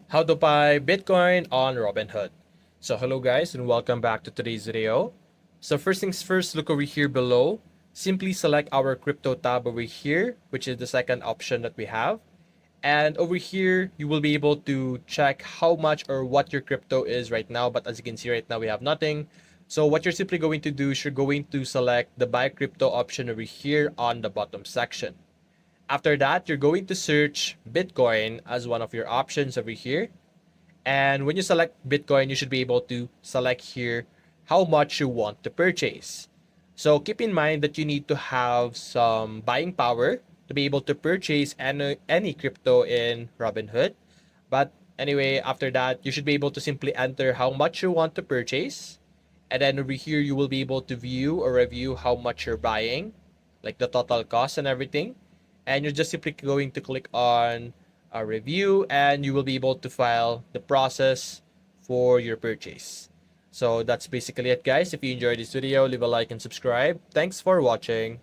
How to buy Bitcoin on Robinhood. So hello guys and welcome back to today's video. So first things first, look over here below. Simply select our crypto tab over here, which is the second option that we have. And over here, you will be able to check how much or what your crypto is right now. But as you can see right now, we have nothing. So what you're simply going to do is you're going to select the buy crypto option over here on the bottom section. After that, you're going to search Bitcoin as one of your options over here. And when you select Bitcoin, you should be able to select here how much you want to purchase. So keep in mind that you need to have some buying power to be able to purchase any crypto in Robinhood. But anyway, after that, you should be able to simply enter how much you want to purchase. And then over here, you will be able to view or review how much you're buying, like the total cost and everything. And you're just simply going to click on a review and you will be able to file the process for your purchase. So that's basically it, guys. If you enjoyed this video, leave a like and subscribe. Thanks for watching.